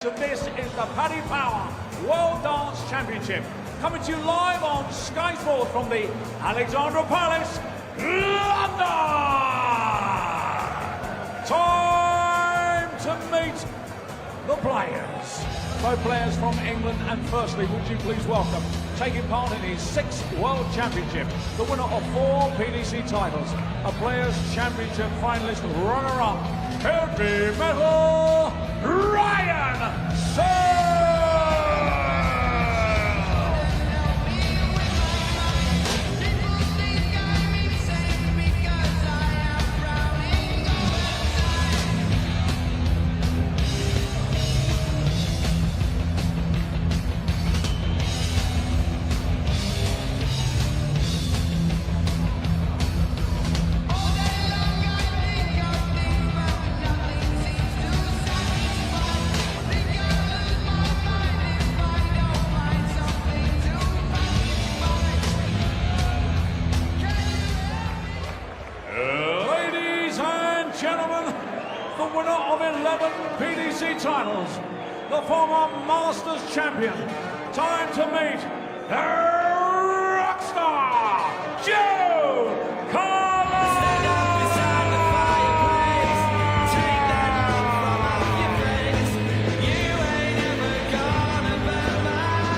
So this is the Paddy Power World Dance Championship, coming to you live on Sky Sports from the Alexandra Palace, London. Time to meet the players. Both players from England, and firstly, would you please welcome, taking part in his 6th World Championship, the winner of 4 PDC titles, a Players' Championship finalist runner-up, heavy metal, Ryan Searle! Gentlemen, the winner of 11 PDC titles, the former Masters champion. Time to meet the rockstar, Joe Cullen! Stand up beside the fireplace, take that look from your face. You ain't ever gonna burn my heart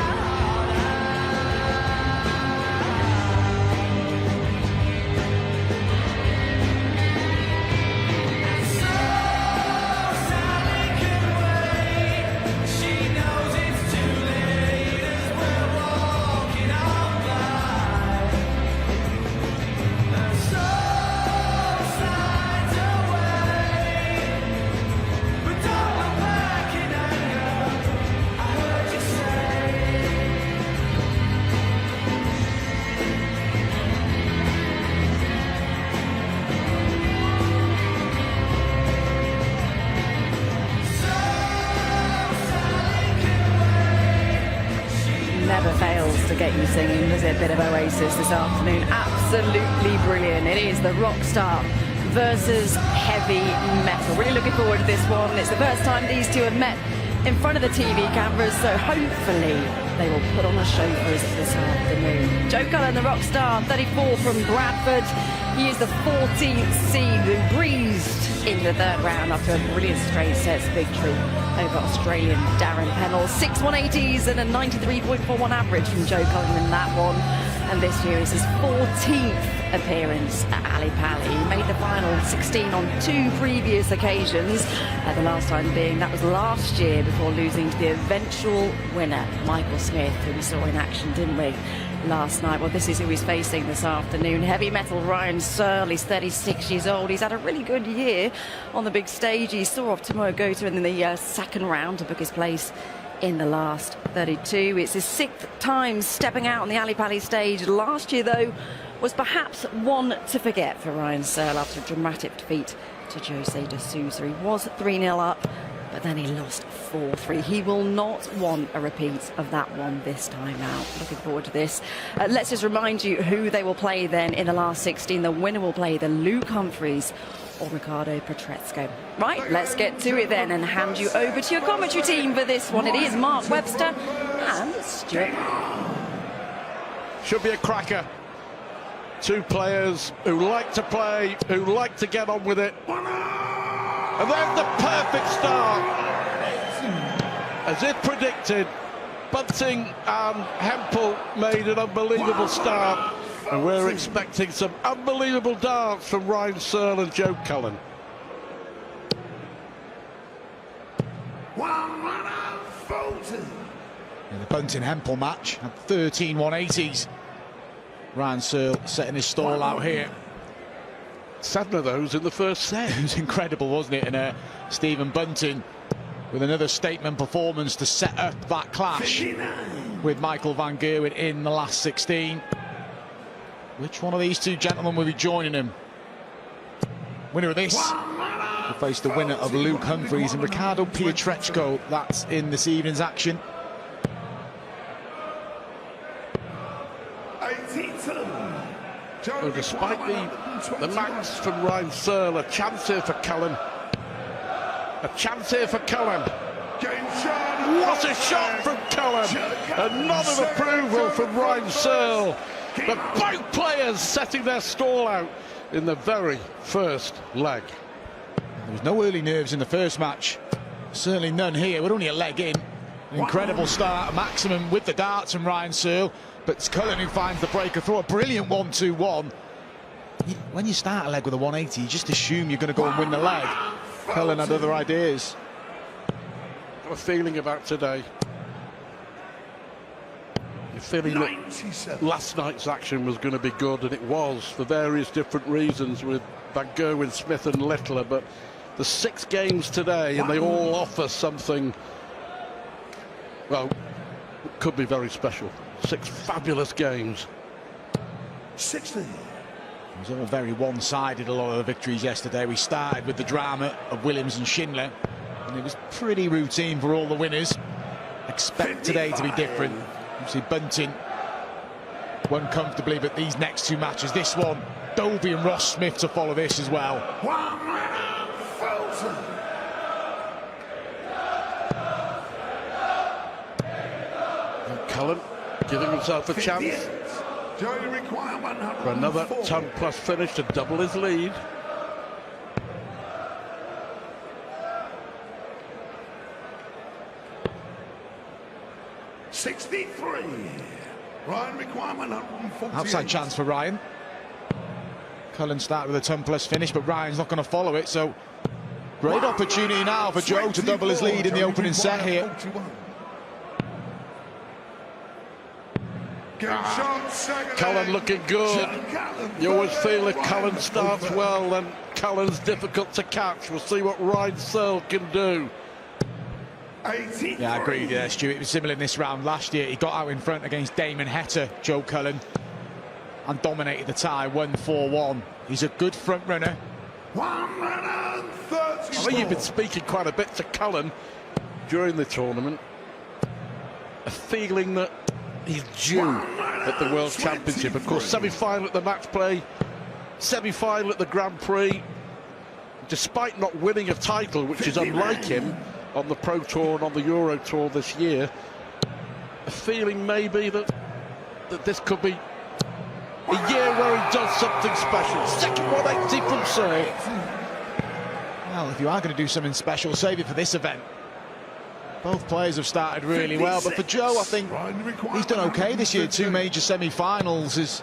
never fails to get you singing, does it? A bit of Oasis this afternoon. Absolutely brilliant. It is the Rockstar versus Heavy Metal. Really looking forward to this one. It's the first time these two have met in front of the TV cameras, so hopefully they will put on a show for us this afternoon. Joe Cullen, the Rockstar, 34 from Bradford. He is the 14th seed who breezed in the third round after a brilliant straight sets victory over Australian Darren Pennell. 6 180s and a 93.41 average from Joe Cullen in that one. And this year is his 14th appearance at Ali Pali. He made the final 16 on 2 previous occasions, the last time being that was last year before losing to the eventual winner, Michael Smith, who we saw in action, didn't we, last night? Well, this is who he's facing this afternoon. Heavy metal Ryan Searle. He's 36 years old. He's had a really good year on the big stage. He saw off Tomoe Goto in the second round to book his place in the last 32. It's his 6th time stepping out on the Ali Pali stage. Last year, though, was perhaps one to forget for Ryan Searle after a dramatic defeat to Jose de Sousa. He was 3-0 up, but then he lost 4-3. He will not want a repeat of that one this time out. Looking forward to this. Let's just remind you who they will play then in the last 16. The winner will play the Luke Humphries or Ricardo Petrezco. Right, let's get to it then and hand you over to your commentary team for this one. It is Mark Webster and Stuart. Should be a cracker. 2 players who like to play, who like to get on with it. And there's the perfect start. As if predicted, Bunting and Hempel made an unbelievable start. And we're expecting some unbelievable dance from Ryan Searle and Joe Cullen. In the Bunting-Hempel match, had 13 180s. Ryan Searle setting his stall out here. 7 of those in the first set. It was incredible, wasn't it? And Stephen Bunting with another statement performance to set up that clash with Michael van Gerwen in the last 16. Which one of these 2 gentlemen will be joining him? Winner of this will face the winner of Luke Humphries and Ricardo Petrezco. That's in this evening's action. Well, despite the max from Ryan Searle, a chance here for Cullen. A chance here for Cullen. What a shot from Cullen! A nod of approval from Ryan Searle. But both players setting their stall out in the very first leg. There was no early nerves in the first match. Certainly none here. We're only a leg in. An incredible start, maximum with the darts from Ryan Searle. But it's Cullen who finds the breaker through. A brilliant 1-2-1. When you start a leg with a 180, you just assume you're going to go and win the leg. Cullen had other ideas. Got a feeling about today. You're feeling that last night's action was going to be good, and it was for various different reasons with Van Gerwen, Smith and Littler, but the 6 games today and they all offer something, well, could be very special. 6 fabulous games. 60. It was all very one-sided, a lot of the victories yesterday. We started with the drama of Williams and Schindler, and it was pretty routine for all the winners. Expect today to be different. Obviously Bunting won comfortably, but these next 2 matches, this one, Dovey and Ross Smith to follow this as well. And Cullen giving himself a chance for another ton-plus finish to double his lead. Ryan requirement 148. Outside chance for Ryan. Cullen started with a ton-plus finish, but Ryan's not going to follow it, so great opportunity now for Joe to double his lead in the opening set here. Cullen looking good. You always feel if Cullen starts well, then Cullen's difficult to catch. We'll see what Ryan Searle can do. Yeah, I agree with you there, Stu. It was similar in this round last year. He got out in front against Damon Heta, Joe Cullen, and dominated the tie, 1-4-1. He's a good front runner. I think you've been speaking quite a bit to Cullen during the tournament. A feeling that he's due at the World Championship. Of course, semi-final at the match play, semi-final at the Grand Prix. Despite not winning a title, which is unlike him on the Pro Tour and on the Euro Tour this year, a feeling maybe that this could be a year where he does something special. Second 180 from Searle. Well, if you are going to do something special, save it for this event. Both players have started really well, but for Joe, I think he's done okay this year. 2 major semi-finals is,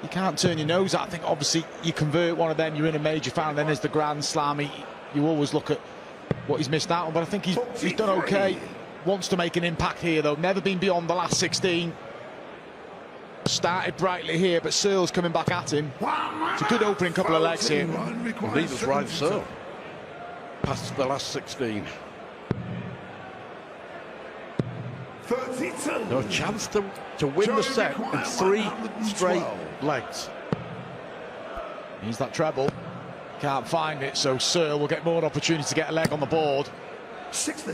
you can't turn your nose at. I think obviously you convert one of them, you're in a major final, then there's the Grand Slam. You always look at what he's missed out on, but I think he's done okay. Wants to make an impact here, though. Never been beyond the last 16. Started brightly here, but Searle's coming back at him. It's a good opening couple of legs here. Leaders Ryan Searle past the last 16. 32. No chance to win the set in 3 straight legs. He's that treble. Can't find it, so Searle will get more opportunity to get a leg on the board. 60.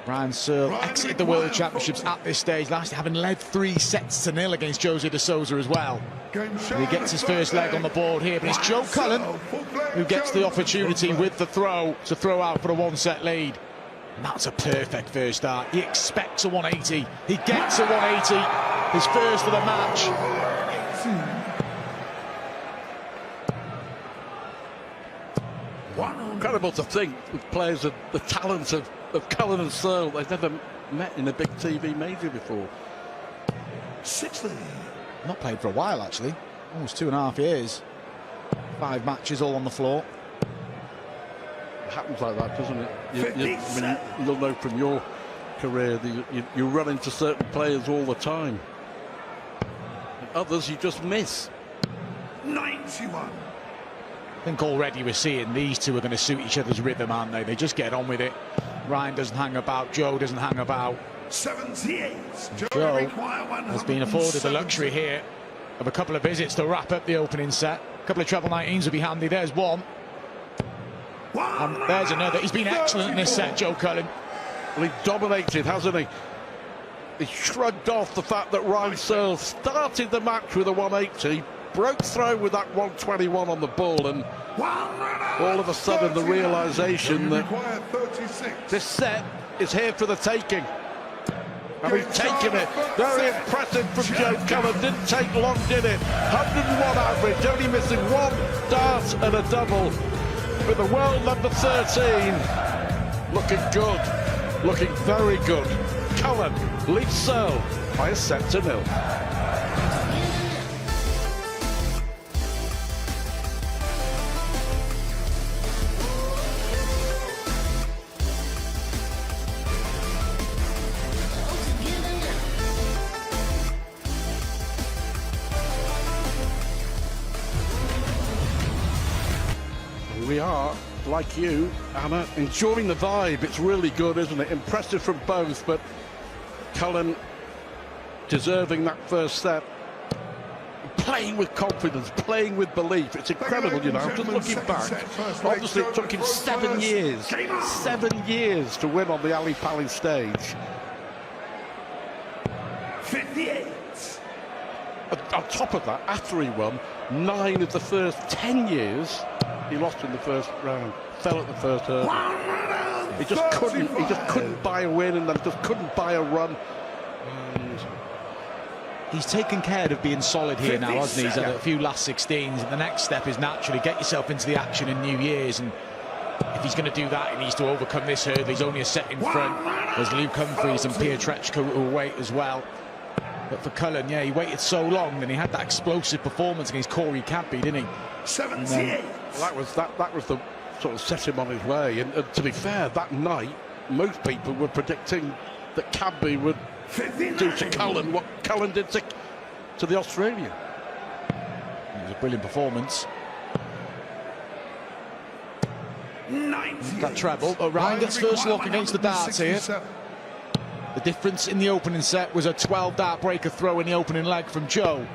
Ryan Searle exited the World Championships at this stage last year, having led 3-0 against Jose de Souza as well. And he gets his first leg on the board here, but it's Joe Cullen who gets the opportunity with the throw to throw out for a 1-set lead. And that's a perfect first start. He expects a 180. He gets a 180. His first of the match. Incredible to think with players of the talents of Cullen and Searle. They've never met in a big TV major before. 60. Not played for a while, actually. Almost 2.5 years. 5 matches all on the floor. It happens like that, doesn't it? You'll know from your career that you run into certain players all the time. And others you just miss. 91. I think already we're seeing these two are going to suit each other's rhythm, aren't they? They just get on with it. Ryan doesn't hang about, Joe doesn't hang about. 78. Joe has been afforded the luxury here of a couple of visits to wrap up the opening set. A couple of treble 19s will be handy. There's one. And there's another. He's been excellent in this set, Joe Cullen. Well, he dominated, hasn't he? He shrugged off the fact that Ryan Searle started the match with a 180, broke through with that 121 on the ball, and all of a sudden the realization that this set is here for the taking. And he's taken it. Very impressive from Joe Cullen. Didn't take long, did it? 101 average, only missing one dart and a double. With the world number 13. Looking good. Looking very good. Cullen leads Searle by a set to 0. We are, like you, Anna, enjoying the vibe. It's really good, isn't it? Impressive from both, but Cullen deserving that first set. Playing with confidence, playing with belief. It's incredible, you know. Just looking back, obviously it took him 7 years. 7 years to win on the Ali Pali stage. 58. On top of that, after he won, 9 of the first 10 years, he lost in the first round, fell at the first hurdle. He just couldn't buy a win, and then just couldn't buy a run. And he's taken care of being solid here now, hasn't he? He's had a few last 16s, and the next step is naturally get yourself into the action in New Year's. And if he's going to do that, he needs to overcome this hurdle. He's only a set in front. There's Luke Humphries and Pietreczko who will wait as well. But for Cullen, yeah, he waited so long, and he had that explosive performance against Corey Cadby, didn't he? 78. that was the sort of set him on his way. And to be fair, that night, most people were predicting that Cadby would 59. do to Cullen what Cullen did to the Australian. It was a brilliant performance. 90. That treble. But Ryan gets first look against the darts here. The difference in the opening set was a 12-dart breaker throw in the opening leg from Joe.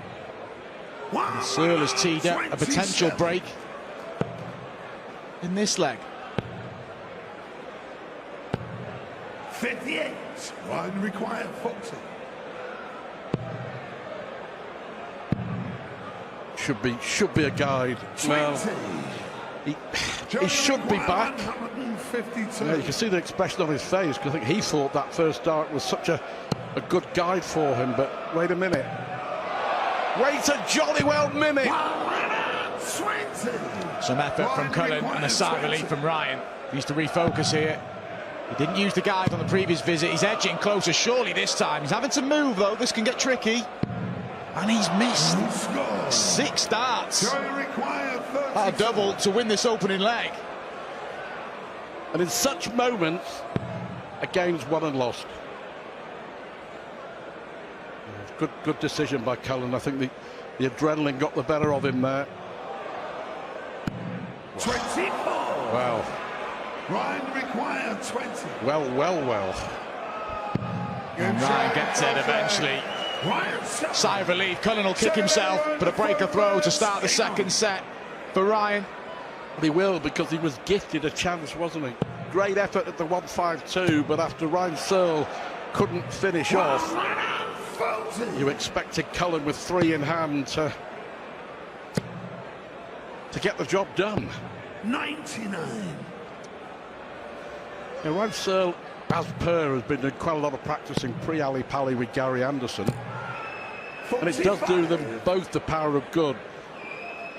And Searle has teed up a potential break in this leg. 58. One required 40. Should be a guide. Well, he should be back. 152. Yeah, you can see the expression on his face, because I think he thought that first dart was such a good guide for him. But wait a minute. Wait a jolly well minute. 120. Some effort from Cullen and a side relief from Ryan. He needs to refocus here. He didn't use the guide on the previous visit. He's edging closer, surely this time. He's having to move, though. This can get tricky. And he's missed 6 darts. A double to win this opening leg. And in such moments, a game's won and lost. Good decision by Cullen. I think the adrenaline got the better of him there. 24. Wow. Ryan required 20. Well. And Ryan gets it eventually. Sigh of relief. Cullen will kick himself, but a breaker throw to start the second set for Ryan. He will, because he was gifted a chance, wasn't he? Great effort at the 152, but after Ryan Searle couldn't finish off, you expected Cullen with 3 in hand to get the job done. 99. Now, Ryan Searle, as per, has been doing quite a lot of practicing pre-Ali Pali with Gary Anderson, and it does do them both the power of good.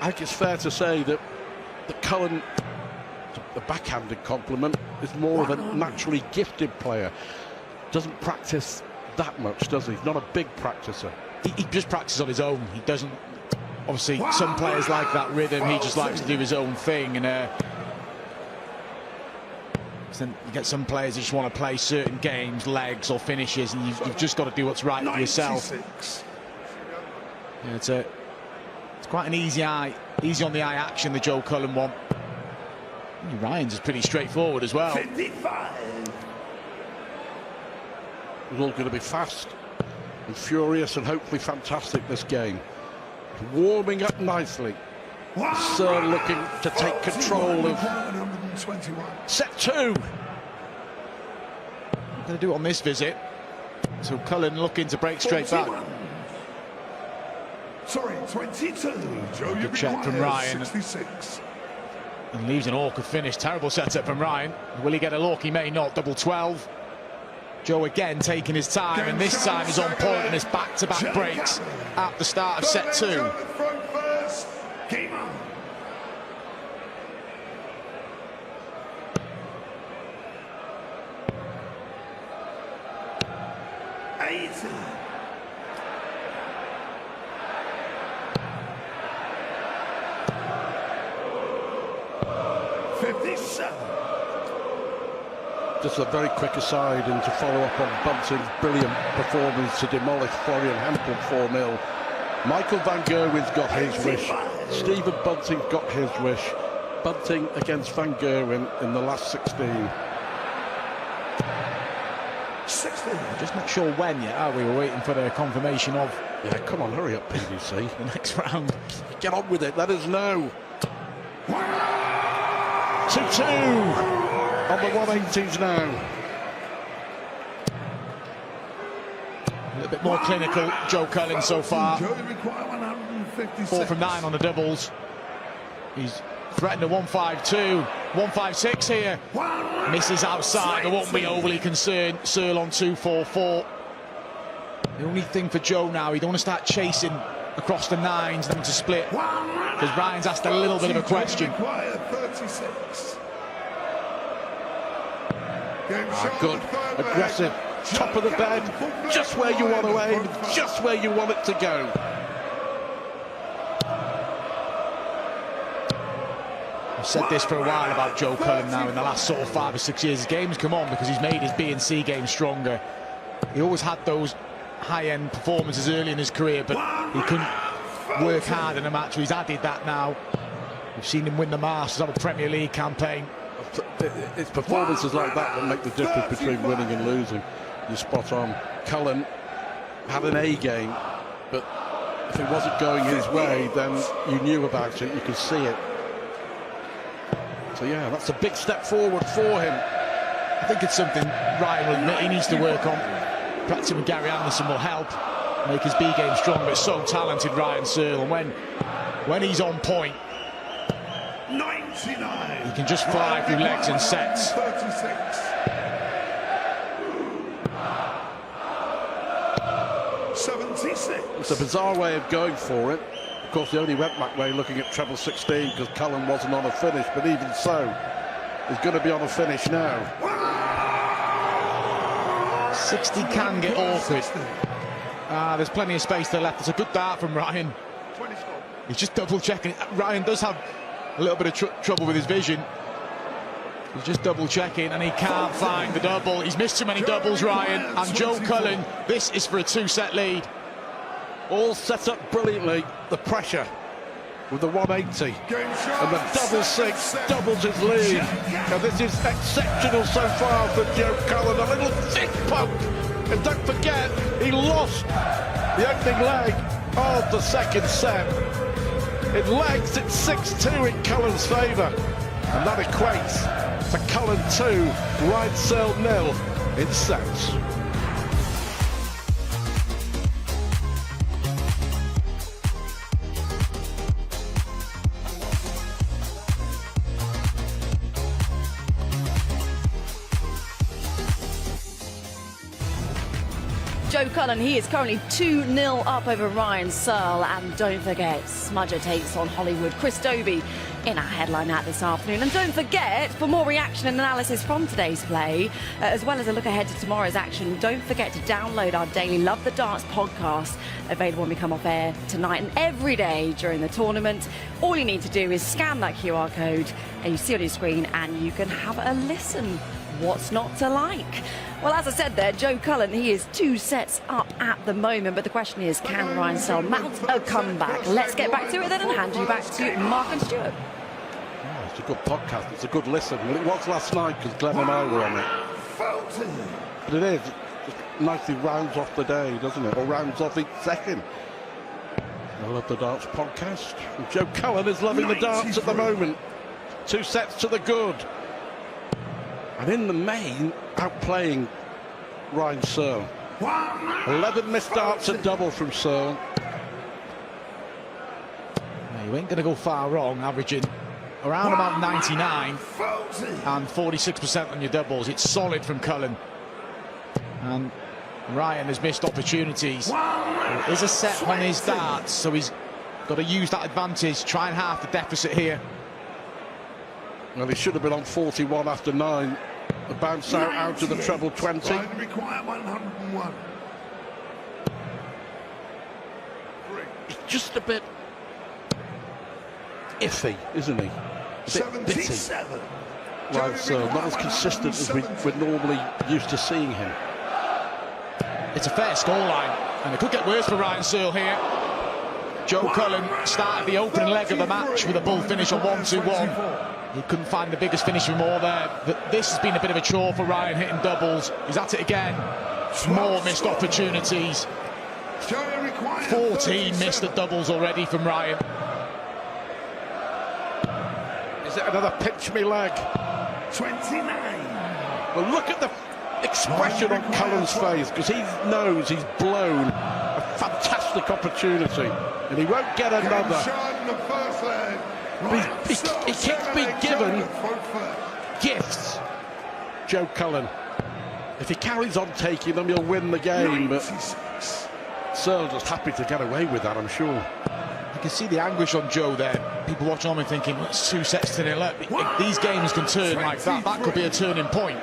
I think it's fair to say that Cullen, the backhanded compliment, is more of a naturally gifted player. Doesn't practice that much, does he? He's not a big practicer. He just practices on his own. He doesn't. Obviously, some players like that rhythm. He just likes to do his own thing. And then you get some players who just want to play certain games, legs or finishes, and you've just got to do what's right for yourself. Yeah, it's quite an easy on the eye action, the Joe Cullen one. Ryan's is pretty straightforward as well. 55. It's all going to be fast and furious and hopefully fantastic, this game. Warming up nicely. Searle looking to take control of set 2. Going to do it on this visit. So Cullen looking to break straight back. Sorry, 22. Good check from Ryan. 66. And leaves an awkward finish. Terrible setup from Ryan. Will he get a look? He may not. Double 12. Joe again taking his time, and this time he's on point in his back-to-back breaks at the start of set 2. Game on. Just a very quick aside, and to follow up on Bunting's brilliant performance to demolish Florian Hempel 4-0. Michael Van Gerwen's got his wish. Stephen Bunting's got his wish. Bunting against Van Gerwen in the last 16. Just not sure when yet, are we? We're waiting for the confirmation of... Yeah, come on, hurry up, PDC. The next round. Get on with it, let us know. 2-2 on the 180s now. A little bit more clinical, Joe Cullen so far. 4 from 9 on the doubles. He's threatened a 1-5-2, 1-5-6 here. Misses outside, I won't be overly concerned. Searle on 2-4-4. The only thing for Joe now, he don't want to start chasing across the 9s, them to split. Because Ryan's asked a little bit of a question. Good, aggressive, top of the bed, just where you want to aim, just where you want it to go. I've said this for a while about Joe Cullen now in the last sort of 5 or 6 years. His game's come on because he's made his B&C game stronger. He always had those high-end performances early in his career, but he couldn't work hard in a match. He's added that now. We've seen him win the Masters on a Premier League campaign. It's performances like that that make the difference between winning and losing. You're spot on. Cullen had an A game, but if it wasn't going his way, then you knew about it, you could see it. So yeah, that's a big step forward for him. I think it's something Ryan will admit he needs to work on. Practicing with Gary Anderson will help make his B game stronger, but so talented, Ryan Searle, and when he's on point, 99. He can just fly through legs and sets. 76. It's a bizarre way of going for it. Of course, they only went that way looking at treble 16 because Cullen wasn't on a finish, but even so, he's going to be on a finish now. 60 can get awkward. There's plenty of space there left. It's a good dart from Ryan. He's just double checking. Ryan does have a little bit of trouble with his vision. He's just double checking and he can't find the double. He's missed too many doubles, Ryan. And Joe Cullen, this is for a 2-set lead. All set up brilliantly. The pressure with the 180 and the double 6 doubles his lead. And this is exceptional so far for Joe Cullen. A little thick poke. And don't forget, he lost the opening leg of the second set. In legs, it's 6-2 in Cullen's favour. And that equates to Cullen 2, Ryan Searle 0 in sets. Joe Cullen, he is currently 2-0 up over Ryan Searle. And don't forget, Smudger takes on Hollywood. Chris Dobie in our headline out this afternoon. And don't forget, for more reaction and analysis from today's play, as well as a look ahead to tomorrow's action, don't forget to download our daily Love the Darts podcast, available when we come off air tonight and every day during the tournament. All you need to do is scan that QR code and you see on your screen and you can have a listen. What's not to like? Well, as I said there, Joe Cullen, he is 2 sets up at the moment, but the question is, can Ryan Searle mount a comeback? Let's get back to it then and hand you back to Mark and Stuart. Oh, it's a good podcast, it's a good listen. Well, it was last night because Glenn and I were on it. But it is, it just nicely rounds off the day, doesn't it? Or rounds off each second. I love the Darts podcast. And Joe Cullen is loving the darts at the moment. 2 sets to the good. And in the main, outplaying Ryan Searle. 11 missed darts at double from Searle. Now, you ain't going to go far wrong, averaging around about 99 and 46% on your doubles. It's solid from Cullen. And Ryan has missed opportunities. There is a set on his darts, so he's got to use that advantage, try and half the deficit here. Well, he should have been on 41 after 9. The bounce out to the treble 20. Ryan require 101. He's just a bit iffy, isn't he? A bit bitty. 77. Right, so not as consistent as we're normally used to seeing him. It's a fair scoreline, and it could get worse for Ryan Searle here. Joe Cullen started the opening leg of the match with a bull finish on 1-2-1. He couldn't find the biggest finish from all there. But this has been a bit of a chore for Ryan, hitting doubles. He's at it again. More missed opportunities. 14 missed at doubles already from Ryan. Is it another pinch me leg? 29. Well, look at the expression on Cullen's face, because he knows he's blown a fantastic opportunity, and he won't get another. He keeps being given gifts, Joe Cullen. If he carries on taking them, he'll win the game, but Searle just happy to get away with that, I'm sure. You can see the anguish on Joe there. People watching on and thinking, well, it's 2 sets to 0. If these games can turn like that, that could be a turning point.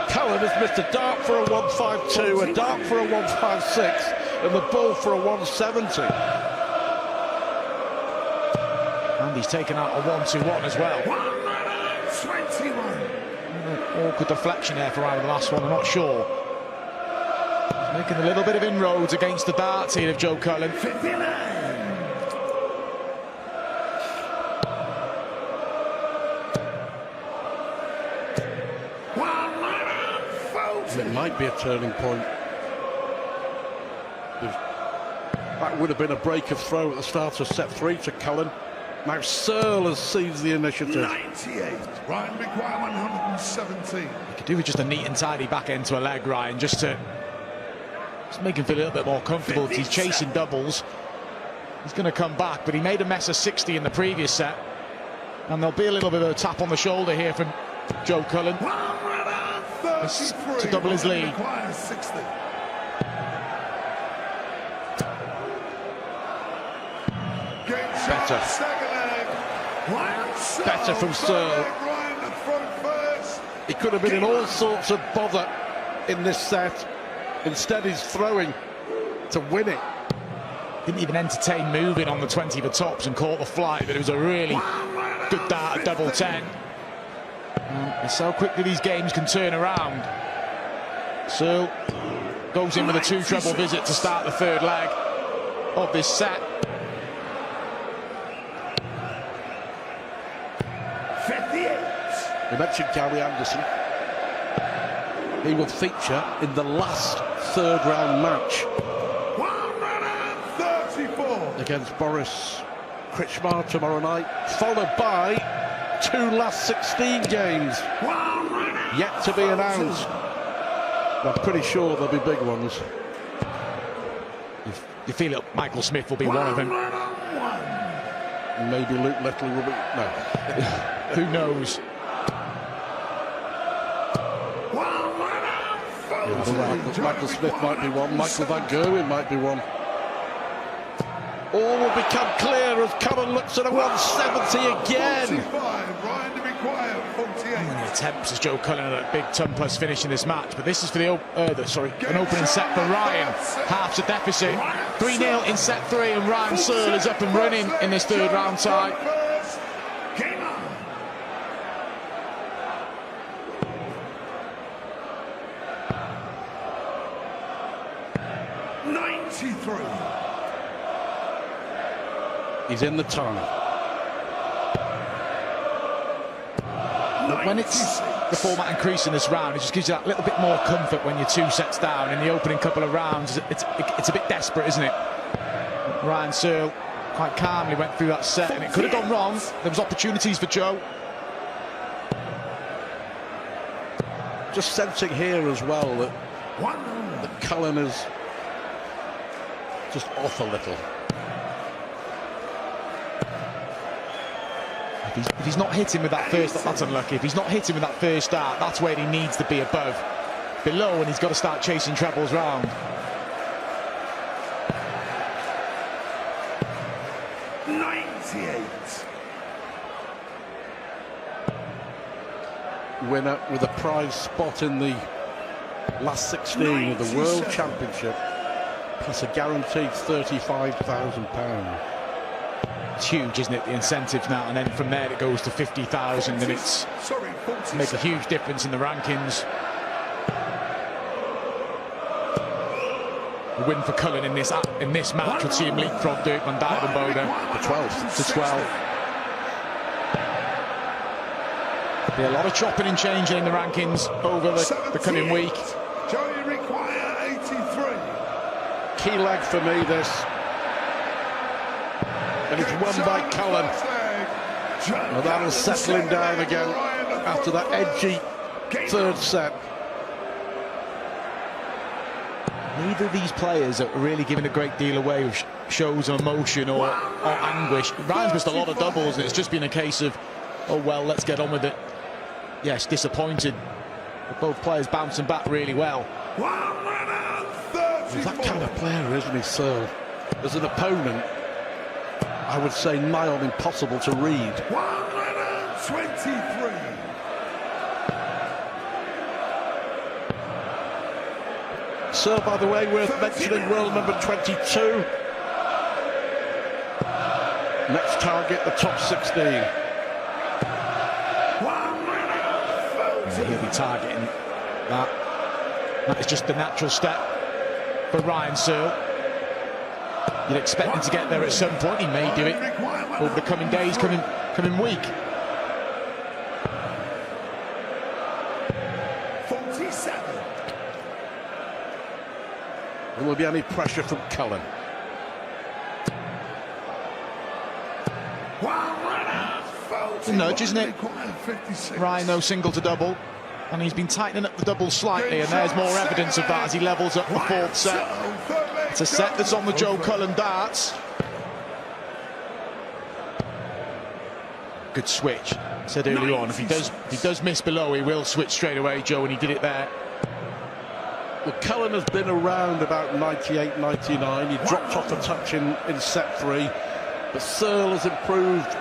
Cullen has missed a dart for a 152, a dart for a 156, and the ball for a 170. And he's taken out a 1-2-1 as well. 21. Awkward deflection there for Ryan the last one, I'm not sure. He's making a little bit of inroads against the darts here of Joe Cullen. 59. It might be a turning point. That would have been a break of throw at the start of set 3 to Cullen. Now Searle has seized the initiative. 98. Ryan require 117. You could do with just a neat and tidy back end to a leg, Ryan, just to make him feel a little bit more comfortable. He's chasing doubles. He's going to come back, but he made a mess of 60 in the previous set. And there'll be a little bit of a tap on the shoulder here from Joe Cullen to double his lead. Better from Searle. He could have been in all sorts of bother in this set. Instead, he's throwing to win it. Didn't even entertain moving on the 20 for tops and caught the flight, but it was a really good dart at double 10. And so quickly these games can turn around. Searle goes in with a 2 treble visit to start the 3rd leg of this set. 58. We mentioned Gary Anderson. He will feature in the last 3rd round match 134. against Boris Kritschmar tomorrow night, followed by 2 last 16 games yet to be announced. I'm pretty sure there'll be big ones. You feel it, Michael Smith will be one of them. Maybe Luke Little will be. No. Who knows? Michael Smith might be one. Michael Van Gerwen might be one. All will become clear as Cullen looks at a 170 again. How many attempts has Joe Cullen at a big ton plus finish in this match? But this is for the an opening set for Ryan. Half the deficit. 3-0 in set 3, and Ryan Searle is up and running in this 3rd round tie. Game on. 93. He's in the tongue. When it's the format increasing this round, it just gives you that little bit more comfort when you're 2 sets down in the opening couple of rounds. It's a bit desperate, isn't it? Ryan Searle quite calmly went through that set, and it could have gone wrong. There was opportunities for Joe. Just sensing here as well that Cullen is just off a little. If he's not hitting with that first, that's unlucky. If he's not hitting with that first start, that's where he needs to be above. Below, and he's got to start chasing trebles round. 98. Winner with a prize spot in the last 16 of the World Championship, plus a guaranteed £35,000. It's huge, isn't it, the incentives now, and then from there it goes to 50,000, and it's make a huge difference in the rankings. A win for Cullen in this match would see him leapfrog Dirk van Dijvenbode The 12th. to 12. Be a lot of chopping and changing in the rankings over the coming week. Joey require 83. Key leg for me, this. And it's won by Cullen. Well, that'll settle him down again after that edgy third set. Neither of these players are really giving a great deal away of shows of emotion or anguish. Ryan's missed a lot of doubles, and it's just been a case of, oh well, let's get on with it. Yes, disappointed. But both players bouncing back really well. He's that kind of player, isn't he, Searle? As an opponent, I would say nigh on impossible to read. 123. Searle, by the way, worth mentioning, world number 22. Next target, the top 16. He'll be targeting that. That is just the natural step for Ryan Searle. You'd expect him to get there at some point. He may do it over the coming days, coming week. 47. Will there be any pressure from Cullen? It's a nudge, isn't it? Ryan, though, single to double. And he's been tightening up the double slightly, and there's more evidence of that as he levels up the fourth set. It's a set that's on the Joe Cullen darts. Good switch. I said early on, if he does miss below, he will switch straight away, Joe, and he did it there. Well, Cullen has been around about 98, 99. He dropped off a touch in set 3, but Searle has improved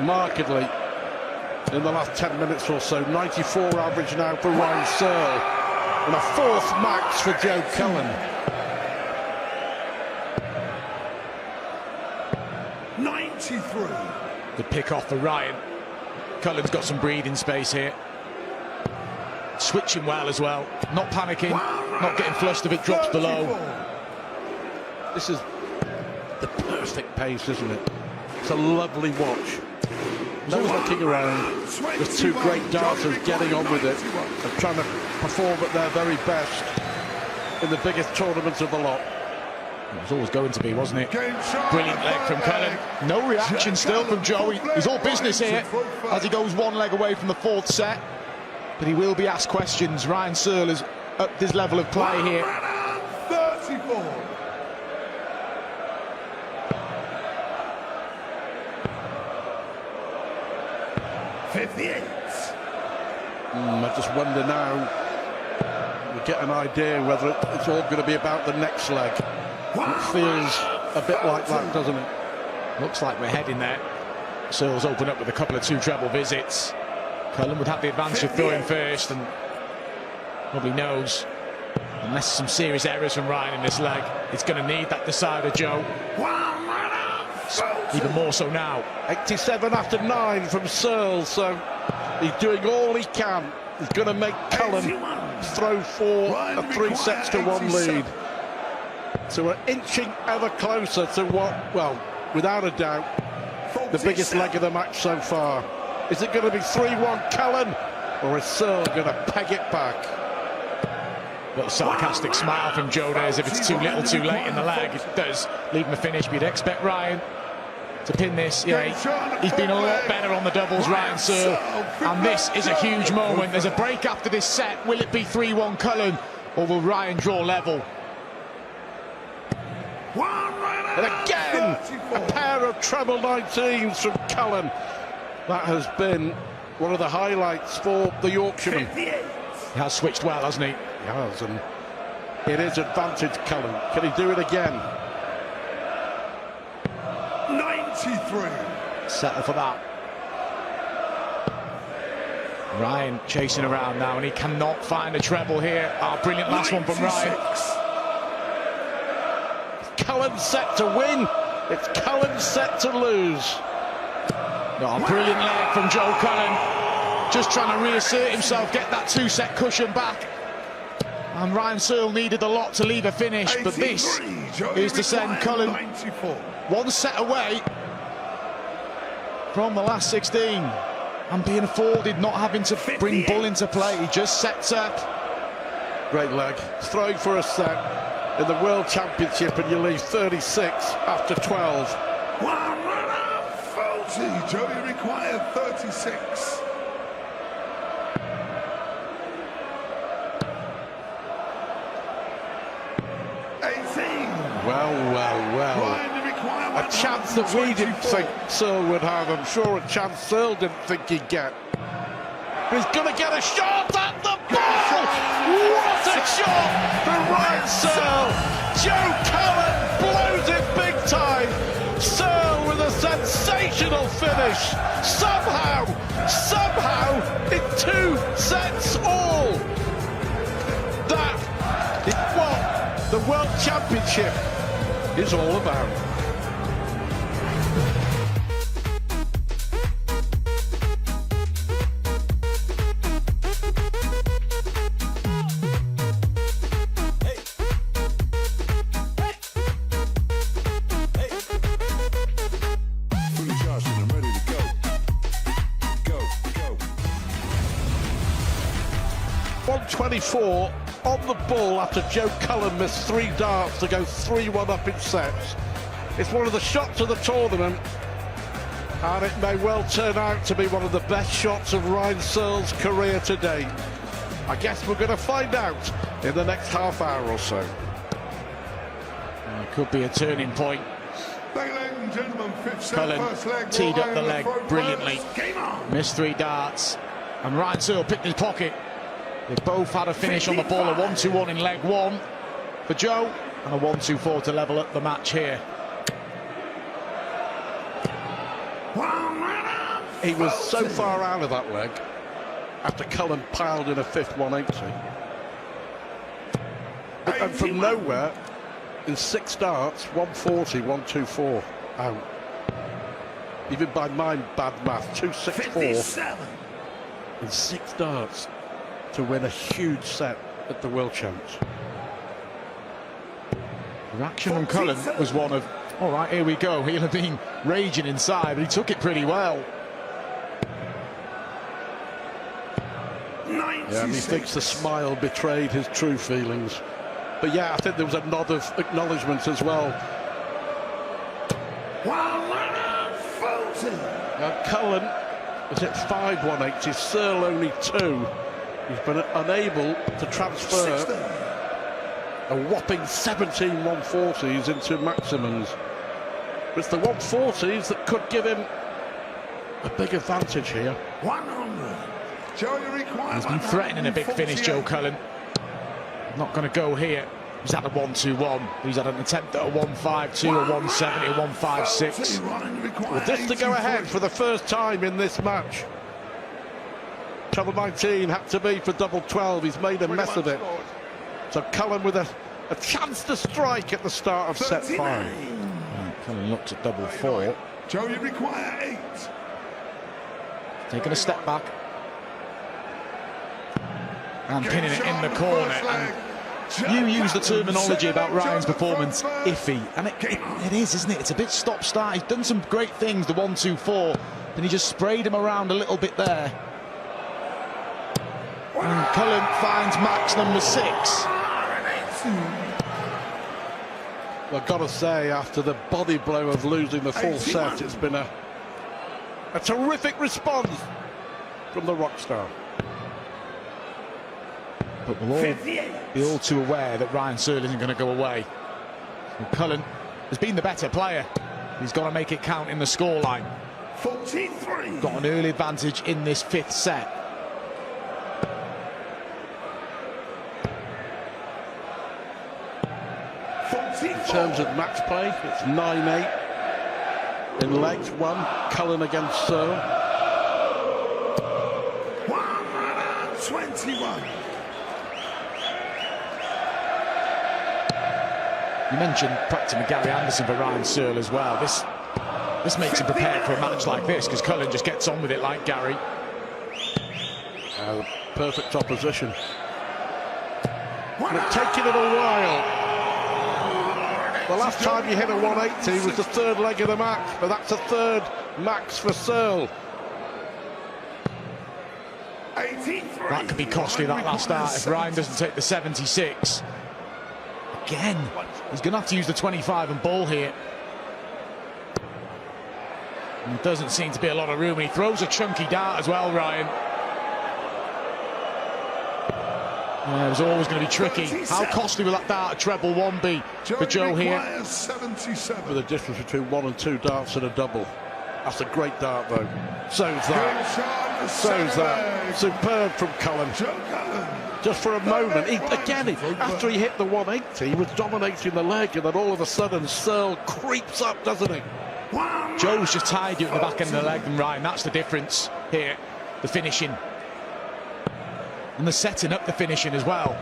markedly in the last 10 minutes or so. 94 average now for Ryan Searle, and a fourth max for Joe Cullen. 93. Good pick off for Ryan. Cullen's got some breathing space here. Switching well as well. Not panicking, not getting flushed if it drops below. This is the perfect pace, isn't it? It's a lovely watch. No looking around. There's two great darters getting on with it and trying to perform at their very best in the biggest tournament of the lot. It was always going to be, wasn't it? Brilliant leg from Cullen. No reaction still from Joe. He's all business here as he goes one leg away from the fourth set. But he will be asked questions. Ryan Searle has upped his level of play here. 34. I just wonder now, we get an idea whether it's all going to be about the next leg. It feels a bit like that, doesn't it? Looks like we're heading there. Searle's opened up with a couple of two treble visits. Cullen would have the advantage of throwing first, and probably knows, unless some serious errors from Ryan in this leg, it's going to need that decider, Joe. Even more so now. 87 after 9 from Searle, so he's doing all he can. He's going to make Cullen throw for a 3 sets to 1 lead. So we're inching ever closer to what, well, without a doubt, the biggest leg of the match so far. Is it going to be 3-1 Cullen, or is Searle going to peg it back? Little sarcastic smile from Joe there, as if it's too little too late in the leg. It does leave him a finish, but you'd expect Ryan to pin this. Yeah, he's been a lot better on the doubles, Ryan Searle, and this is a huge moment. There's a break after this set. Will it be 3-1 Cullen, or will Ryan draw level? And again, a pair of treble 19s from Cullen. That has been one of the highlights for the Yorkshireman. 58. He has switched well, hasn't he? He has, and it is advantage Cullen. Can he do it again? 93. Settle for that. Ryan chasing around now, and he cannot find a treble here. Brilliant last one from Ryan. 96. Cullen set to win. It's Cullen set to lose. Brilliant leg from Joe Cullen. Just trying to reassert himself, get that 2-set cushion back. And Ryan Searle needed a lot to leave a finish, but this is to send Cullen 94. one set away from the last 16. And being afforded not having to bring Bull into play. He just sets up. Great leg. Throwing for a set in the World Championship, and you leave 36 after 12. 140. Joey required 36. A chance that we didn't think Searle would have. I'm sure a chance Searle didn't think he'd get. But he's going to get a shot at the ball! What a shot from Ryan Searle! Joe Cullen blows it big time. Searle with a sensational finish. Somehow, in 2 sets all. That is what the World Championship is all about. Fully charged and I'm ready to go. Go. 124 on the ball after Joe Cullen missed 3 darts to go 3-1 up in sets. It's one of the shots of the tournament, and it may well turn out to be one of the best shots of Ryan Searle's career to date. I guess we're going to find out in the next half hour or so. It could be a turning point. Ladies and gentlemen, 5th set, Cullen first leg. teed up the Ryan leg throw brilliantly. first. Game on. Missed 3 darts, and Ryan Searle picked his pocket. They both had a finish on the ball, a 1-2-1 in leg 1 for Joe, and a 1-2-4 to level up the match here. He was so far out of that leg after Cullen piled in a 5th 180. And from nowhere, in 6 darts, 140, 124 out. Even by my bad math, 264 57. in 6 darts to win a huge set at the World Champs. The reaction from Cullen was one of, all right, here we go. He'll have been raging inside, but he took it pretty well. Yeah, and he thinks the smile betrayed his true feelings. But yeah, I think there was a nod of acknowledgement as well. Cullen was at 5 180s, Searle only 2. He's been unable to transfer a whopping 17 140s into maximums. But it's the 140s that could give him a big advantage here. 100. He's been threatening a big finish, Joe Cullen. Not going to go here. He's had a 1-2-1. He's had an attempt at a 1-5-2, a 1-70, a 1-5-6. With this to go ahead for the first time in this match. Treble 19 had to be for double 12. He's made a mess of it. So Cullen with a chance to strike at the start of set 5. Cullen looked at double 4. Joe, you require 8. Taking a step back. And pinning it in the corner. And you use the terminology about Ryan's performance, iffy. And it is, isn't it? It's a bit stop-start. He's done some great things, the 1-2-4. Then he just sprayed him around a little bit there. And Cullen finds max number 6. Well, I've got to say, after the body blow of losing the full set, it's been a terrific response from the rock star. But we'll all be all too aware that Ryan Searle isn't going to go away. And Cullen has been the better player. He's got to make it count in the scoreline. 43. Got an early advantage in this 5th set. In terms of match play, it's 9-8 in legs. 1, Cullen against Searle. 121. You mentioned practicing Gary Anderson for Ryan Searle as well. This makes him prepared for a match like this, because Cullen just gets on with it like Gary. Perfect opposition. And it's taken it a while. The last time you hit a 180 was the 3rd leg of the match, but that's a 3rd max for Searle. 83. That could be costly, that last start, if Ryan doesn't take the 76. Again, he's going to have to use the 25 and ball here. And there doesn't seem to be a lot of room, and he throws a chunky dart as well, Ryan. Yeah, it was always going to be tricky. How costly will that dart at treble 1 be for Joe here? 77. With the difference between 1 and 2 darts and a double. That's a great dart, though. So's that. So's that. Superb from Cullen. Just for a moment. After he hit the 180, he was dominating the leg, and then all of a sudden, Searle creeps up, doesn't he? Joe's just tied you at the back end of the leg, and Ryan, that's the difference here. The finishing. And the setting up the finishing as well.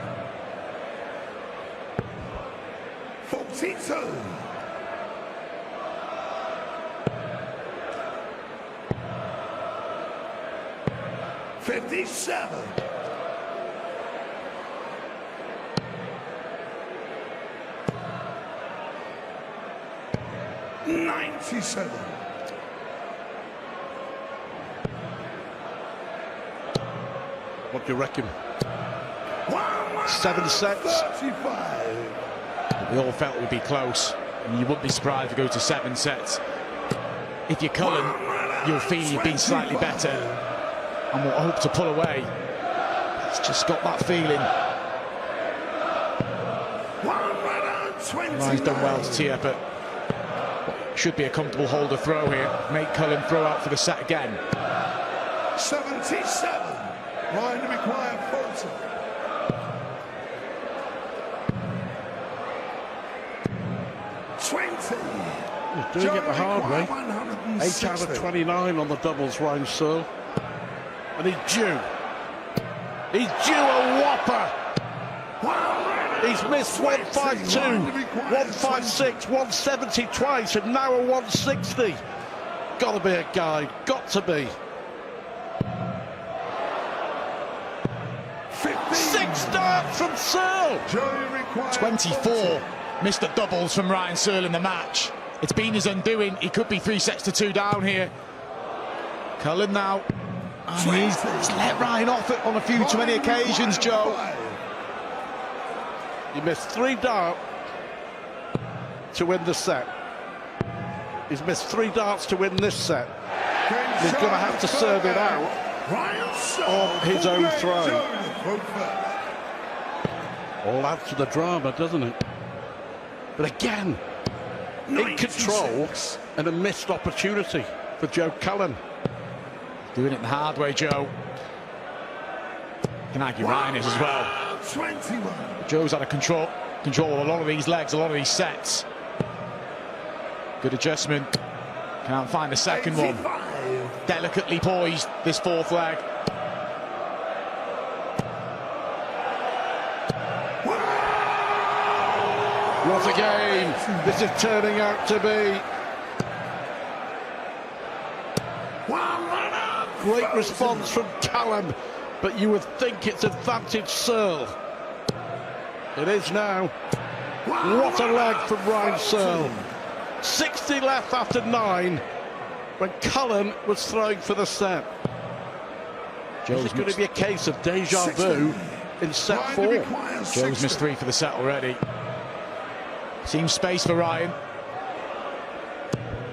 42. 57. 97. What do you reckon? 7 sets. 35. We all felt it would be close, and you wouldn't be surprised to go to 7 sets. If you're Cullen, you'll feel you've been slightly better and will hope to pull away. It's just got that feeling. Ryan's done well to tee up at what should be a comfortable holder throw here. Make Cullen throw out for the set again. 77. Ryan required 40. 20. He's doing it the hard way. 8 out of 29 on the doubles, Ryan Searle. And he's due. He's due a whopper. He's missed 152, 156, 170 twice, and now a 160. Got to be a guide. Got to be. 6 darts from Searle. 24 missed the doubles from Ryan Searle in the match. It's been his undoing. He could be 3 sets to 2 down here. Cullen now. And he's let Ryan off it on a few too many occasions, Joe. He missed 3 darts to win the set. He's missed 3 darts to win this set. He's going to have to serve it out on his own throw. All adds to the drama, doesn't it? But again, in control and a missed opportunity for Joe Cullen. Doing it the hard way, Joe. You can argue Ryan is as well. 21. Joe's had a control a lot of these legs, a lot of these sets. Good adjustment. Can't find the second one. Delicately poised, this 4th leg. What a game this is turning out to be. Great response from Cullen, but you would think it's advantage Searle. It is now. What a leg from Ryan Searle. 60 left after 9 when Cullen was throwing for the set. This is going to be a case of deja vu in set 4. Joe's missed 3 for the set already. Seems space for Ryan.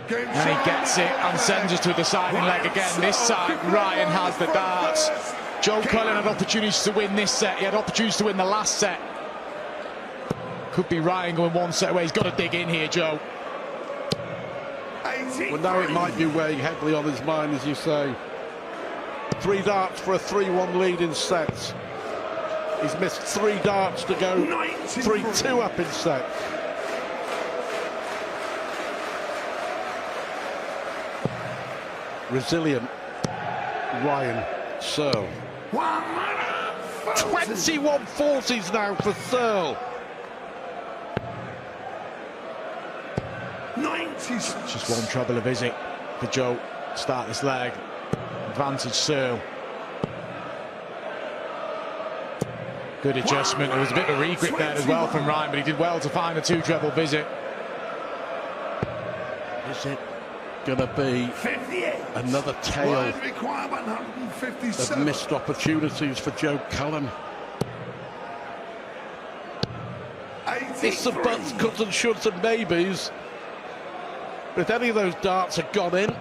And he gets it and sends us to a deciding leg again. This time Ryan has the darts. Joe Cullen had opportunities to win this set. He had opportunities to win the last set. Could be Ryan going 1 set away. He's got to dig in here, Joe. Well, now it might be weighing heavily on his mind, as you say. 3 darts for a 3-1 lead in sets. He's missed 3 darts to go 3-2 up in sets. Resilient Ryan Searle. 21 40s now for Searle. Just one trouble of visit for Joe to start this leg. Advantage Searle. Good adjustment. There was a bit of a regrip there as well from Ryan, but he did well to find a 2-treble visit. Is it going to be another tale of missed opportunities for Joe Cullen? It's the buts, cuts and shoulds and maybes. But if any of those darts had gone in,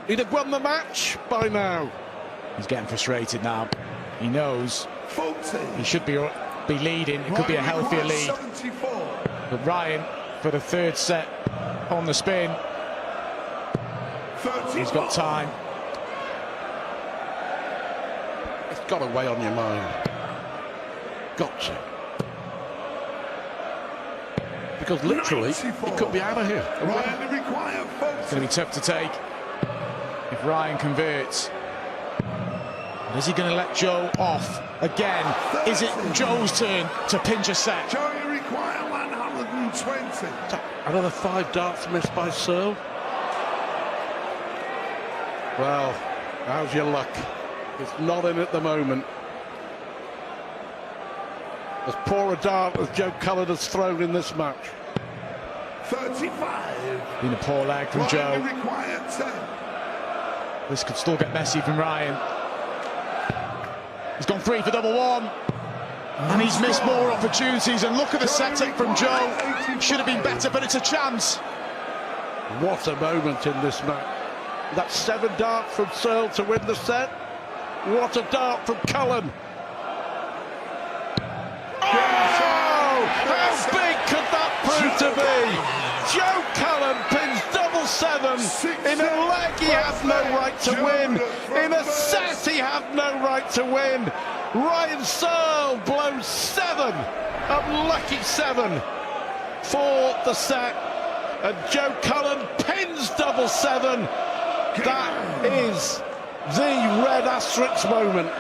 he'd have won the match by now. He's getting frustrated now. He knows he should be leading. It could be a healthier lead. But Ryan, for the 3rd set on the spin, he's got time. It's got to weigh on your mind. Got to. Because literally, he could be out of here. It's going to be tough to take if Ryan converts. And is he going to let Joe off again? Is it Joe's turn to pinch a set? Joe, you require 120. Another 5 darts missed by Searle. Well, how's your luck? It's not in at the moment. As poor a dart as Joe Cullen has thrown in this match. 35. Been a poor leg from Joe. This could still get messy from Ryan. He's gone 3 for double 1. And he's missed more opportunities. And look at the setup from Joe. Should have been better, but it's a chance. What a moment in this match. That's 7 darts from Searle to win the set. What a dart from Cullen. Oh, how big could that prove to be? Joe Cullen pins double 7 in a leg he had no right to win. In a set he had no right to win. Ryan Searle blows 7, unlucky 7 for the set. And Joe Cullen pins double 7. That is the red asterisk moment.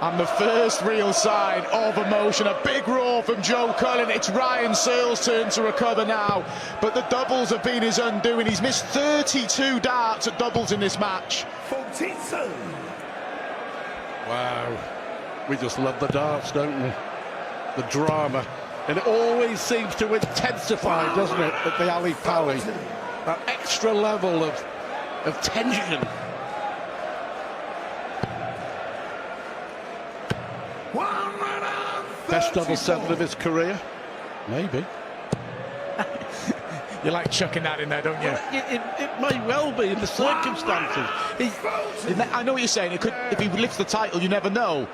And the first real sign of emotion, a big roar from Joe Cullen. It's Ryan Searle's turn to recover now, but the doubles have been his undoing. He's missed 32 darts at doubles in this match. 42. Wow, we just love the darts, don't we? The drama, and it always seems to intensify, doesn't it, at the Ali Pali? That extra level of tension. Best double 7 of his career? Maybe. You like chucking that in there, don't you? It may well be in the circumstances. I know what you're saying. It could, if he lifts the title, you never know.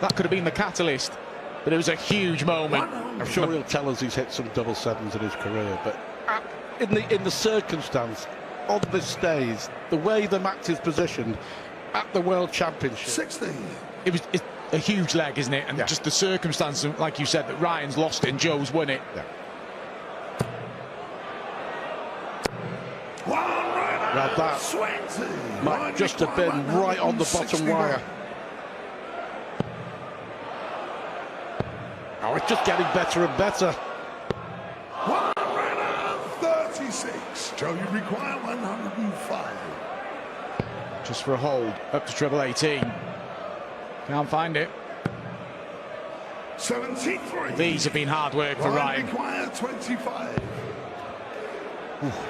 That could have been the catalyst. But it was a huge moment. I'm sure he'll tell us he's hit some double 7s in his career, but in the circumstance, on this stage, the way the match is positioned at the World Championship. 60. It's a huge leg, isn't it? And just the circumstance, like you said, that Ryan's lost it and Joe's won it. Yeah. Well, that might just have been right on the bottom wire. Oh, it's just getting better and better. 136. Joe, you require 105. Just for a hold, up to treble 18. Can't find it. 73. These have been hard work for Ryan. Require 25.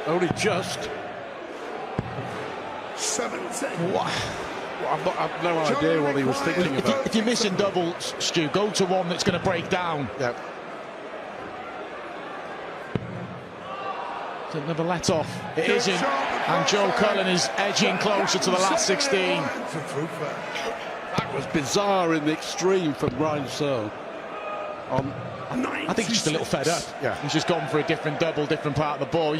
Only just. 17. What? I've no idea what he was thinking about. If you're missing doubles, Stu, go to one that's going to break down. Yeah. It's another let off. It isn't. And Joe Cullen is edging closer to the last 16. That was bizarre in the extreme from Ryan Searle. I think he's just a little fed up. Yeah. He's just gone for a different double, different part of the ball.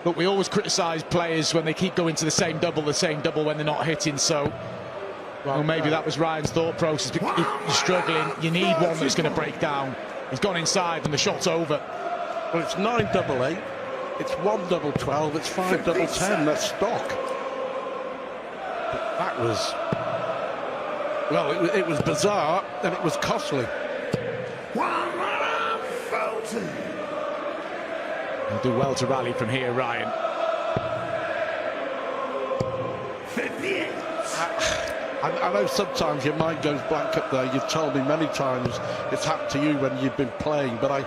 Look, we always criticise players when they keep going to the same double when they're not hitting, so well, maybe that was Ryan's thought process. If you're struggling, you need one that's going to break down. He's gone inside and the shot's over. Well, it's 9 double 8, it's 1 double 12, it's 5 double 10, that's stock. But that was, well, it was bizarre and it was costly. He'll do well to rally from here, Ryan. I know sometimes your mind goes blank up there. You've told me many times it's happened to you when you've been playing, but I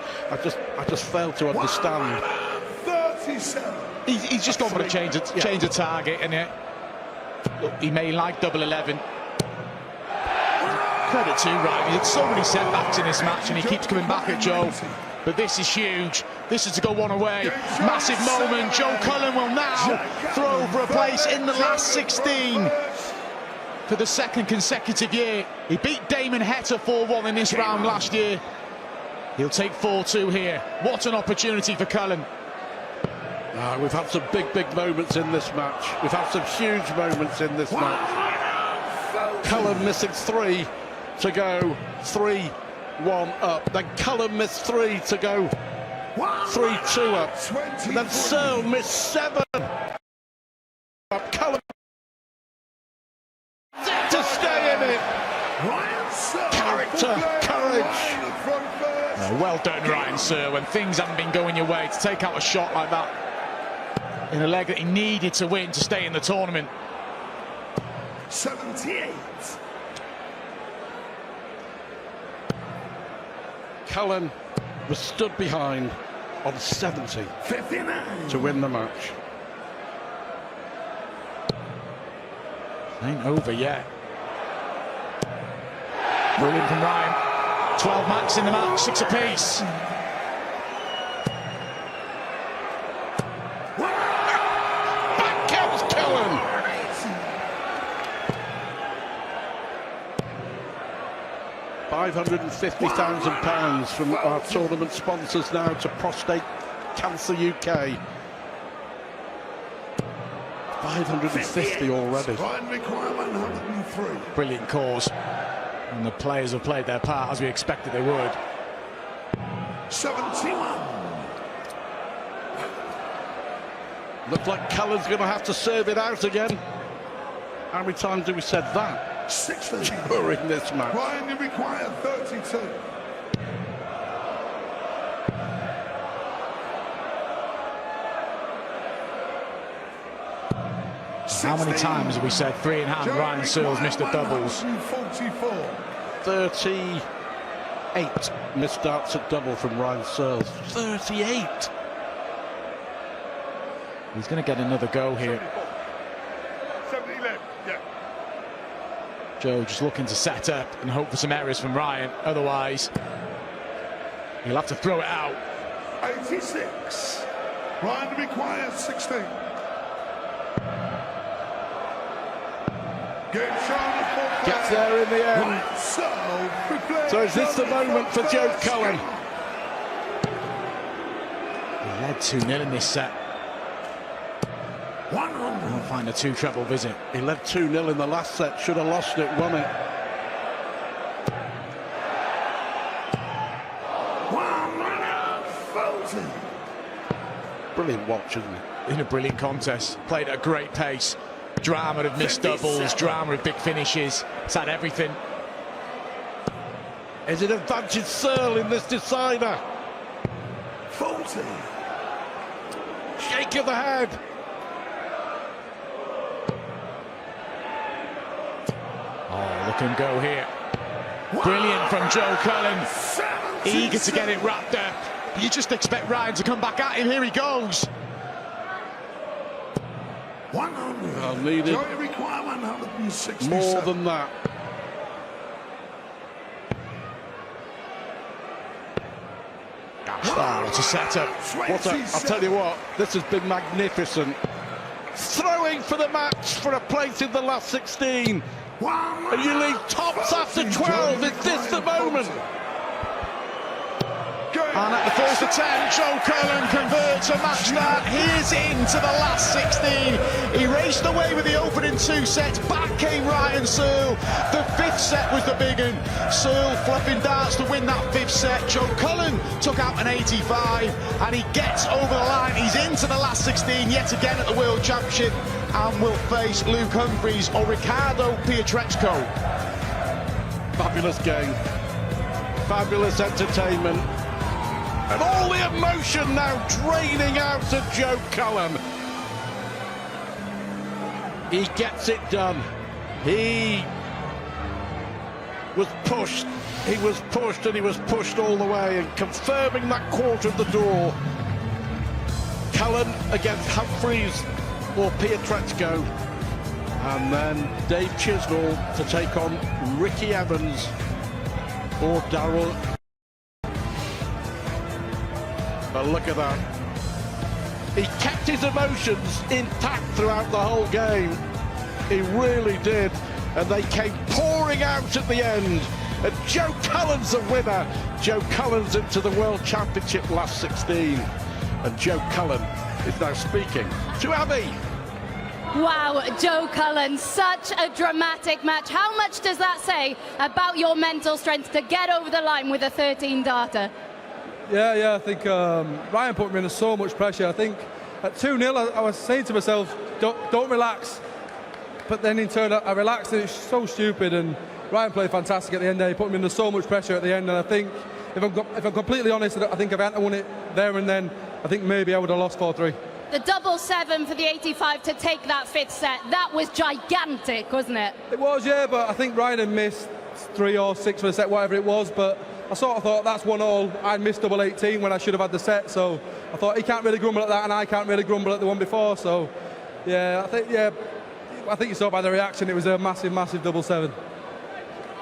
just fail to understand. He's just gone for a change of target, and look, he may like double 11. Credit to Ryan. He had so many setbacks in this match, and he keeps coming back at Joe. But this is huge. This is to go one away. Massive moment. Joe Cullen will now throw for a place in the last 16 for the second consecutive year. He beat Damon Heta 4-1 in this round last year. He'll take 4-2 here. What an opportunity for Cullen. We've had some big moments in this match. We've had some huge moments in this match. Cullen missing 3 to go 3-1 up. Then Cullen missed 3 to go 3-2 up. And then Searle missed 7 up. Cullen to stay in it. Character, courage. Well done, Ryan Searle. When things haven't been going your way, to take out a shot like that in a leg that he needed to win to stay in the tournament. 78. Cullen was stood behind on 70 59. to win the match. Ain't over yet. Brilliant from Ryan. 12 marks in the match, 6 apiece. Back comes Cullen. £550,000 from our tournament sponsors now to Prostate Cancer UK. 550 already. Brilliant cause. And the players have played their part as we expected they would. 71. Looks like Cullen's going to have to serve it out again. How many times have we said that 60 during this match? Ryan, you require 32. How many times have we said 3 in hand, Ryan Searle's missed the doubles? 38 missed darts at double from Ryan Searle. 38. He's going to get another go here. 70 left, yeah. Joe just looking to set up and hope for some errors from Ryan. Otherwise, he'll have to throw it out. 86. Ryan requires 16. Gets there in the end. So is this the moment for Joe Cullen? He led 2-0 in this set. I'll find a 2-treble visit. He led 2-0 in the last set. Should have lost it, won it. Brilliant watch, isn't it? In a brilliant contest. Played at a great pace. Drama of missed doubles, drama of big finishes. It's had everything. Is it advantage Searle in this decider? 40. Shake of the head. Oh, look him go here. Brilliant from Joe Cullen. Eager to get it wrapped up. You just expect Ryan to come back at him. Here he goes. 100. Well, needed require 167. more than that. Oh, what a setup. I'll tell you what, this has been magnificent. Throwing for the match for a place in the last 16. And you leave tops after 12. Is this the moment? And at the first attempt, Joe Cullen converts a match start. He is into the last 16. He raced away with the opening 2 sets. Back came Ryan Searle. The 5th set was the big one. Searle fluffing darts to win that 5th set. Joe Cullen took out an 85 and he gets over the line. He's into the last 16 yet again at the World Championship and will face Luke Humphries or Ricardo Pietreczko. Fabulous game. Fabulous entertainment. And all the emotion now draining out of Joe Cullen. He gets it done. He was pushed. He was pushed and he was pushed all the way, and confirming that quarter of the door. Cullen against Humphries or Pietreczko. And then Dave Chisnall to take on Ricky Evans or Darrell. But look at that. He kept his emotions intact throughout the whole game. He really did. And they came pouring out at the end. And Joe Cullen's the winner. Joe Cullen's into the World Championship last 16. And Joe Cullen is now speaking to Abby. Wow, Joe Cullen, such a dramatic match. How much does that say about your mental strength to get over the line with a 13-darter? Yeah, I think Ryan put me under so much pressure. I think at 2-0, I was saying to myself, don't relax. But then in turn, I relaxed, and it's so stupid. And Ryan played fantastic at the end there. He put me under so much pressure at the end. And I think, if I'm completely honest, I think if I hadn't won it there and then, I think maybe I would have lost 4-3. The 7-7 for the 85 to take that 5th set, that was gigantic, wasn't it? It was, yeah, but I think Ryan had missed 3 or 6 for the set, whatever it was. But I sort of thought that's 1-all. I missed double 18 when I should have had the set, so I thought he can't really grumble at that, and I can't really grumble at the one before. So, I think you saw by the reaction, it was a massive 7-7.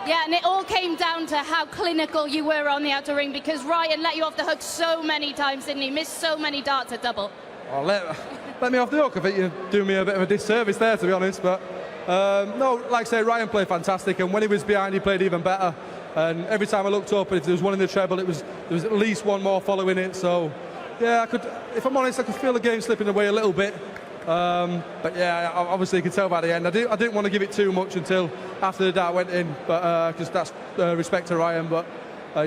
Yeah, and it all came down to how clinical you were on the outer ring, because Ryan let you off the hook so many times, didn't he? Missed so many darts at double. Oh, let me off the hook. I think you do me a bit of a disservice there, to be honest. But no, like I say, Ryan played fantastic, and when he was behind, he played even better. And every time I looked up, if there was one in the treble, there was at least one more following it. So, yeah, if I'm honest, I could feel the game slipping away a little bit. But yeah, obviously you could tell by the end. I didn't want to give it too much until after the dart went in, but because that's respect to Ryan. But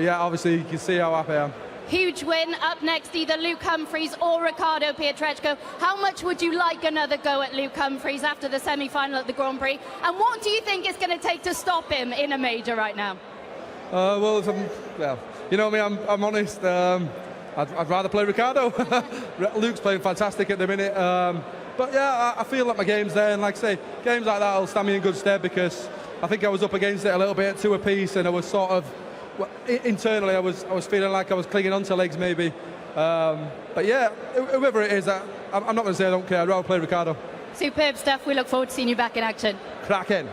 yeah, obviously you can see how happy I am. Huge win. Up next, either Luke Humphries or Ricardo Pietreczko. How much would you like another go at Luke Humphries after the semi-final at the Grand Prix? And what do you think it's going to take to stop him in a major right now? Well, you know me, I'm honest. I'd rather play Ricardo. Luke's playing fantastic at the minute. But yeah, I feel like my game's there, and like I say, games like that will stand me in good stead, because I think I was up against it a little bit, 2 apiece, and I was sort of, internally I was feeling like I was clinging onto legs maybe. But yeah, whoever it is, I'm not going to say I don't care. I'd rather play Ricardo. Superb stuff. We look forward to seeing you back in action. Cracking.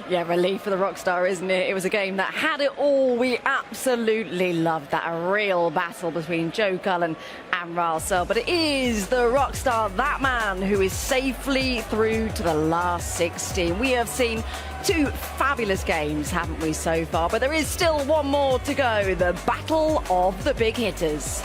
Yeah, relief for the rock star, isn't it? It was a game that had it all. We absolutely loved that. A real battle between Joe Cullen and Searle. But it is the rock star, that man, who is safely through to the last 16. We have seen 2 fabulous games, haven't we, so far? But there is still one more to go. The battle of the big hitters.